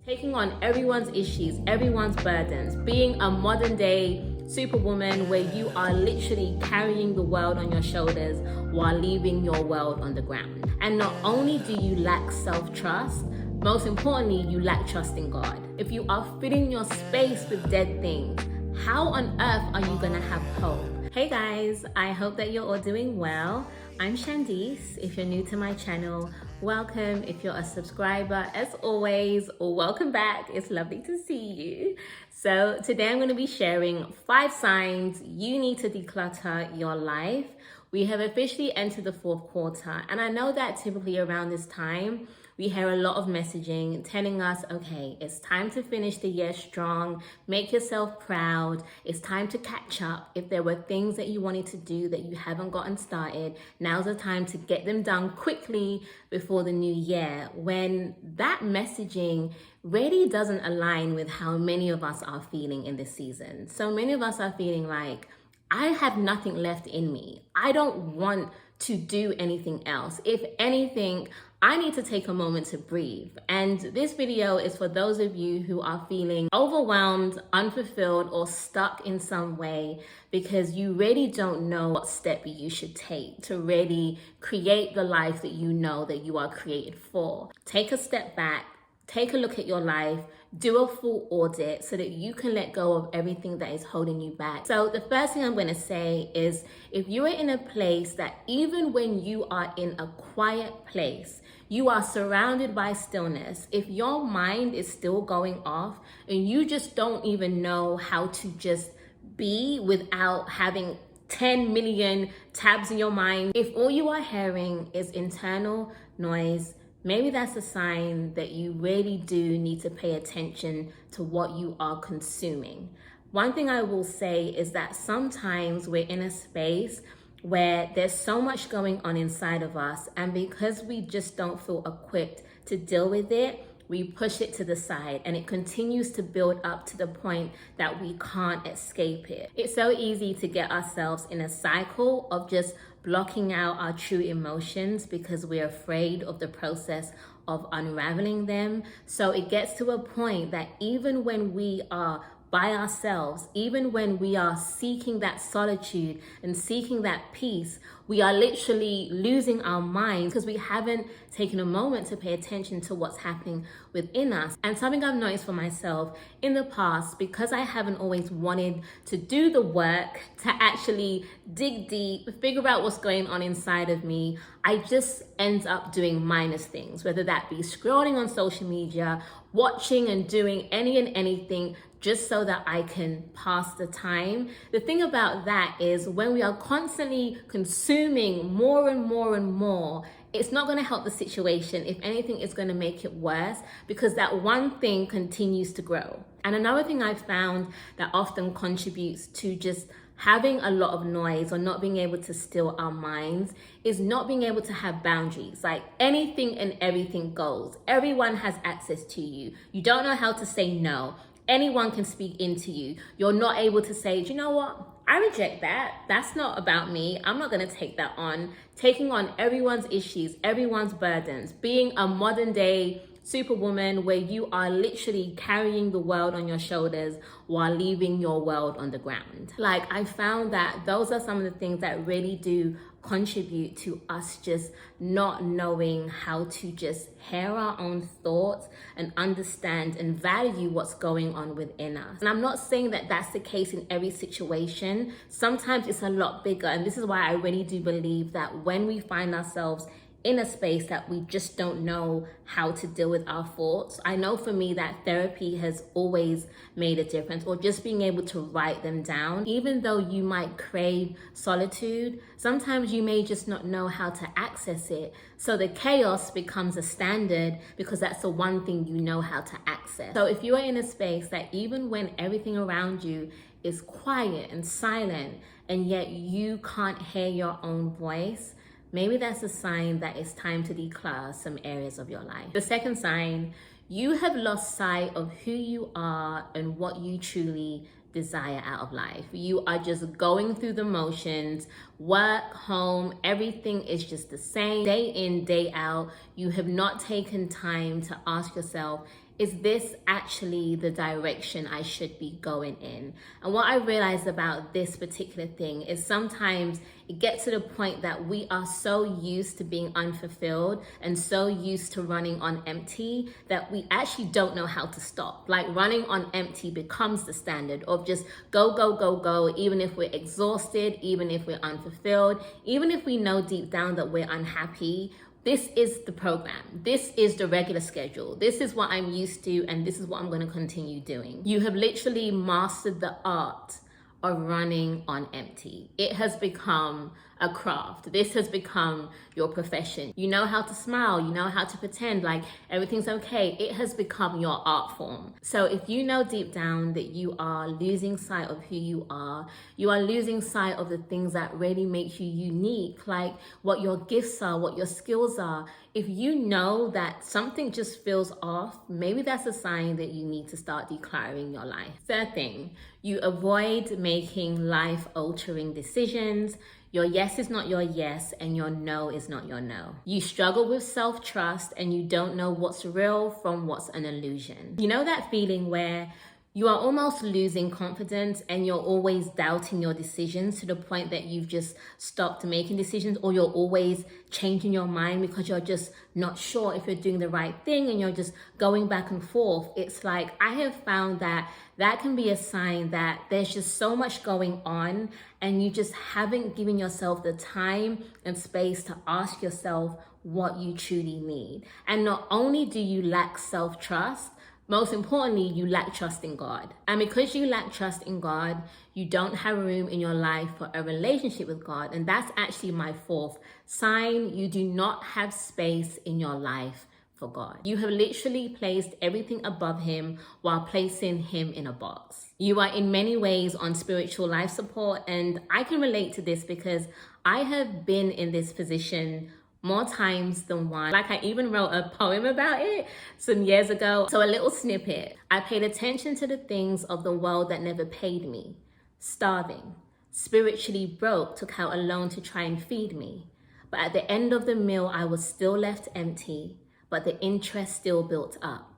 taking on everyone's issues, everyone's burdens, being a modern day superwoman where you are literally carrying the world on your shoulders while leaving your world on the ground. And not only do you lack self-trust, most importantly, you lack trust in God. If you are filling your space with dead things, how on earth are you gonna have hope? Hey guys, I hope that you're all doing well. I'm Shandice. If you're new to my channel, welcome. If you're a subscriber, as always, welcome back. It's lovely to see you. So today I'm going to be sharing 5 signs you need to declutter your life. We have officially entered the 4th quarter, and I know that typically around this time, we hear a lot of messaging telling us, okay, it's time to finish the year strong, make yourself proud, it's time to catch up. If there were things that you wanted to do that you haven't gotten started, now's the time to get them done quickly before the new year, when that messaging really doesn't align with how many of us are feeling in this season. So many of us are feeling like, I have nothing left in me. I don't want to do anything else. If anything, I need to take a moment to breathe. And this video is for those of you who are feeling overwhelmed, unfulfilled, or stuck in some way because you really don't know what step you should take to really create the life that you know that you are created for. Take a step back, take a look at your life, do a full audit so that you can let go of everything that is holding you back. So the first thing I'm going to say is, if you are in a place that even when you are in a quiet place, you are surrounded by stillness, if your mind is still going off and you just don't even know how to just be without having 10 million tabs in your mind, if all you are hearing is internal noise, maybe that's a sign that you really do need to pay attention to what you are consuming. One thing I will say is that sometimes we're in a space where there's so much going on inside of us, and because we just don't feel equipped to deal with it, we push it to the side and it continues to build up to the point that we can't escape it. It's so easy to get ourselves in a cycle of just blocking out our true emotions because we're afraid of the process of unraveling them. So it gets to a point that even when we are by ourselves, even when we are seeking that solitude and seeking that peace, we are literally losing our minds because we haven't taken a moment to pay attention to what's happening within us. And something I've noticed for myself in the past, because I haven't always wanted to do the work to actually dig deep, figure out what's going on inside of me, I just end up doing mindless things, whether that be scrolling on social media, watching and doing any and anything just so that I can pass the time. The thing about that is when we are constantly consuming more and more and more, it's not going to help the situation. If anything, it's going to make it worse because that one thing continues to grow. And another thing I've found that often contributes to just having a lot of noise or not being able to still our minds is not being able to have boundaries. Like anything and everything goes. Everyone has access to you. You don't know how to say no. Anyone can speak into you. You're not able to say, do you know what? I reject that. That's not about me. I'm not going to take that on. Taking on everyone's issues, everyone's burdens, being a modern day superwoman where you are literally carrying the world on your shoulders while leaving your world on the ground. Like, I found that those are some of the things that really do contribute to us just not knowing how to just hear our own thoughts and understand and value what's going on within us. And I'm not saying that that's the case in every situation. Sometimes it's a lot bigger, and this is why I really do believe that when we find ourselves in a space that we just don't know how to deal with our thoughts. I know for me that therapy has always made a difference, or just being able to write them down. Even though you might crave solitude, sometimes you may just not know how to access it. So the chaos becomes a standard because that's the one thing you know how to access. So if you are in a space that even when everything around you is quiet and silent, and yet you can't hear your own voice, maybe that's a sign that it's time to declutter some areas of your life. The second sign, you have lost sight of who you are and what you truly desire out of life. You are just going through the motions, work, home, everything is just the same. Day in, day out, you have not taken time to ask yourself, Is this actually the direction I should be going in? And what I realized about this particular thing is sometimes it gets to the point that we are so used to being unfulfilled and so used to running on empty that we actually don't know how to stop. Like running on empty becomes the standard of just go, go, go, go, even if we're exhausted, even if we're unfulfilled, even if we know deep down that we're unhappy. This is the program. This is the regular schedule. This is what I'm used to, and this is what I'm going to continue doing. You have literally mastered the art of running on empty. It has become a craft. This has become your profession. You know how to smile. You know how to pretend like everything's okay. It has become your art form. So if you know deep down that you are losing sight of who you are losing sight of the things that really make you unique, like what your gifts are, what your skills are. If you know that something just feels off, maybe that's a sign that you need to start decluttering your life. Third thing, you avoid making life-altering decisions. Your yes is not your yes, and your no is not your no. You struggle with self-trust, and you don't know what's real from what's an illusion. You know that feeling where you are almost losing confidence and you're always doubting your decisions to the point that you've just stopped making decisions, or you're always changing your mind because you're just not sure if you're doing the right thing and you're just going back and forth. It's like, I have found that that can be a sign that there's just so much going on and you just haven't given yourself the time and space to ask yourself what you truly need. And not only do you lack self-trust, most importantly, you lack trust in God. And because you lack trust in God, you don't have room in your life for a relationship with God. And that's actually my fourth sign. You do not have space in your life for God. You have literally placed everything above Him while placing Him in a box. You are in many ways on spiritual life support. And I can relate to this because I have been in this position more times than one. Like, I even wrote a poem about it some years ago. So a little snippet. I paid attention to the things of the world that never paid me. Starving, spiritually broke, took out a loan to try and feed me. But at the end of the meal, I was still left empty, but the interest still built up.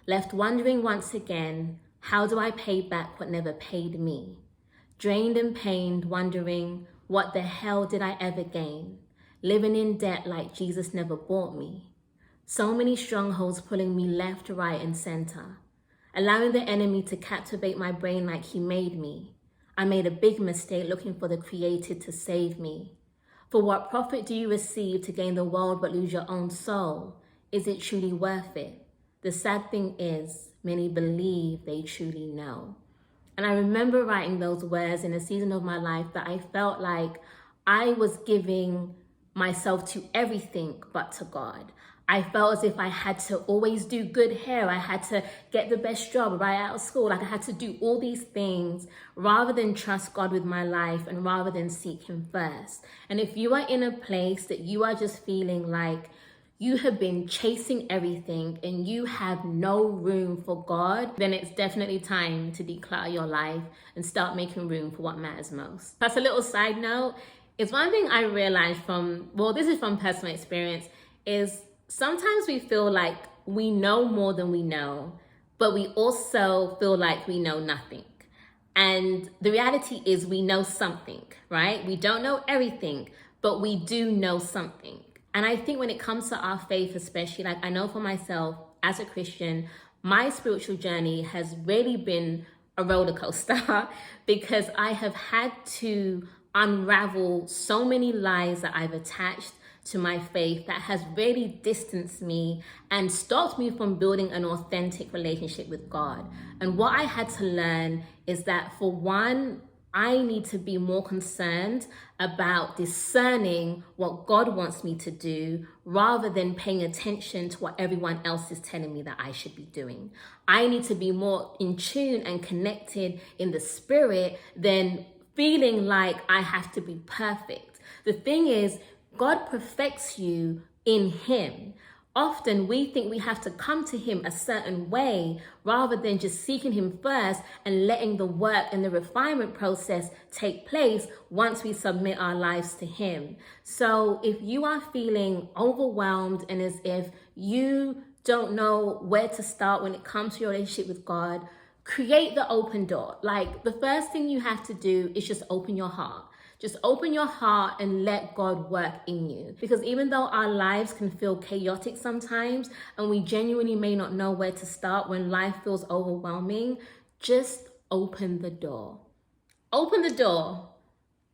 Left wondering once again, how do I pay back what never paid me? Drained and pained, wondering, what the hell did I ever gain? Living in debt like Jesus never bought me. So many strongholds pulling me left, right, and center. Allowing the enemy to captivate my brain like he made me. I made a big mistake looking for the Creator to save me. For what profit do you receive to gain the world but lose your own soul? Is it truly worth it? The sad thing is, many believe they truly know. And I remember writing those words in a season of my life that I felt like I was giving myself to everything but to God. I felt as if I had to always do good hair. I had to get the best job right out of school. Like, I had to do all these things rather than trust God with my life and rather than seek Him first. And if you are in a place that you are just feeling like you have been chasing everything and you have no room for God, then it's definitely time to declutter your life and start making room for what matters most. That's a little side note. It's one thing I realized this is from personal experience, is sometimes we feel like we know more than we know, but we also feel like we know nothing. And the reality is we know something, right? We don't know everything, but we do know something. And I think when it comes to our faith, especially, like, I know for myself as a Christian, my spiritual journey has really been a roller coaster because I have had to unravel so many lies that I've attached to my faith that has really distanced me and stopped me from building an authentic relationship with God. And what I had to learn is that, for one, I need to be more concerned about discerning what God wants me to do rather than paying attention to what everyone else is telling me that I should be doing. I need to be more in tune and connected in the spirit than feeling like I have to be perfect. The thing is, God perfects you in Him. Often we think we have to come to Him a certain way rather than just seeking Him first and letting the work and the refinement process take place once we submit our lives to Him. So if you are feeling overwhelmed and as if you don't know where to start when it comes to your relationship with God, create the open door. Like, the first thing you have to do is just open your heart. Just open your heart and let God work in you. Because even though our lives can feel chaotic sometimes, and we genuinely may not know where to start when life feels overwhelming, just open the door. Open the door,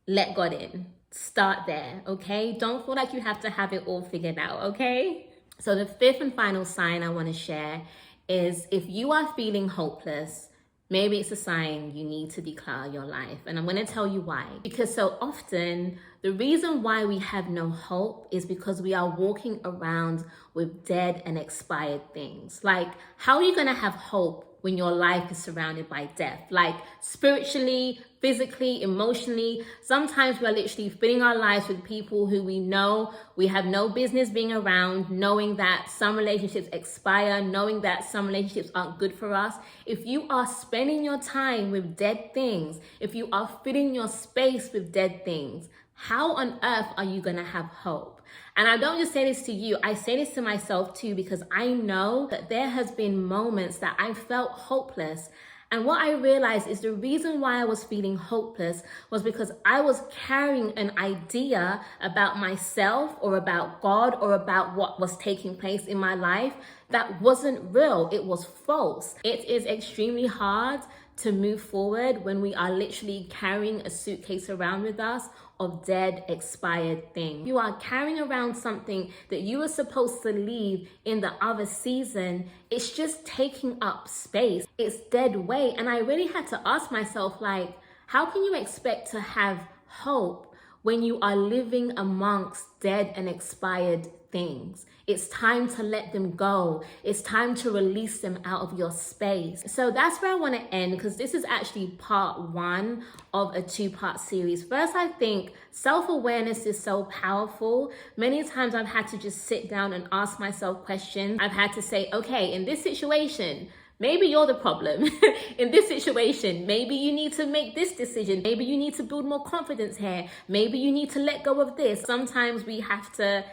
let God in. Start there, okay? Don't feel like you have to have it all figured out, okay? So the fifth and final sign I want to share is, if you are feeling hopeless, maybe it's a sign you need to declutter your life. And I'm going to tell you why. Because so often, the reason why we have no hope is because we are walking around with dead and expired things. Like, how are you going to have hope when your life is surrounded by death? Like, spiritually, physically, emotionally. Sometimes we're literally filling our lives with people who we know we have no business being around, knowing that some relationships expire, knowing that some relationships aren't good for us. If you are spending your time with dead things, if you are filling your space with dead things, how on earth are you going to have hope? And I don't just say this to you, I say this to myself too, because I know that there has been moments that I felt hopeless. And what I realized is the reason why I was feeling hopeless was because I was carrying an idea about myself or about God or about what was taking place in my life that wasn't real. It was false. It is extremely hard to move forward when we are literally carrying a suitcase around with us of dead, expired things. You are carrying around something that you were supposed to leave in the other season. It's just taking up space. It's dead weight. And I really had to ask myself, like, how can you expect to have hope when you are living amongst dead and expired things? It's time to let them go. It's time to release them out of your space. So that's where I want to end, because this is actually part one of a two-part series. First, I think self-awareness is so powerful. Many times I've had to just sit down and ask myself questions. I've had to say, okay, in this situation, maybe you're the problem. In this situation, maybe you need to make this decision. Maybe you need to build more confidence here. Maybe you need to let go of this. Sometimes we have to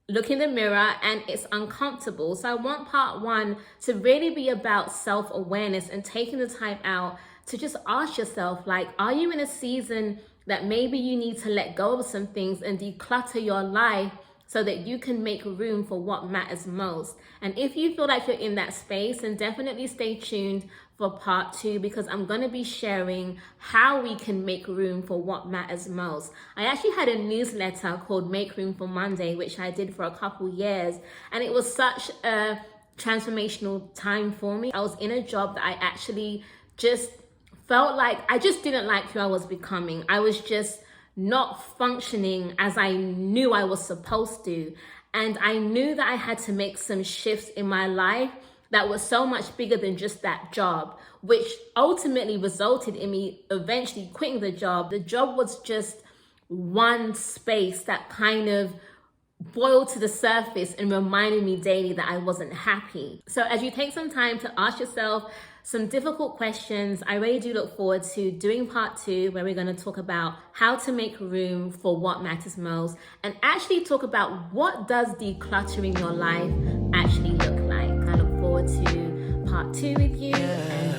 look in the mirror and it's uncomfortable. So I want part one to really be about self-awareness and taking the time out to just ask yourself, like, are you in a season that maybe you need to let go of some things and declutter your life so that you can make room for what matters most? And if you feel like you're in that space, then definitely stay tuned for part two, because I'm going to be sharing how we can make room for what matters most. I actually had a newsletter called Make Room for Monday, which I did for a couple years, and it was such a transformational time for me. I was in a job that I actually just felt like I just didn't like who I was becoming. I was just not functioning as I knew I was supposed to. And I knew that I had to make some shifts in my life that was so much bigger than just that job, which ultimately resulted in me eventually quitting the job. The job was just one space that kind of boiled to the surface and reminded me daily that I wasn't happy. So as you take some time to ask yourself some difficult questions, I really do look forward to doing part two, where we're going to talk about how to make room for what matters most, and actually talk about what does decluttering your life actually look like. I look forward to part two with you, and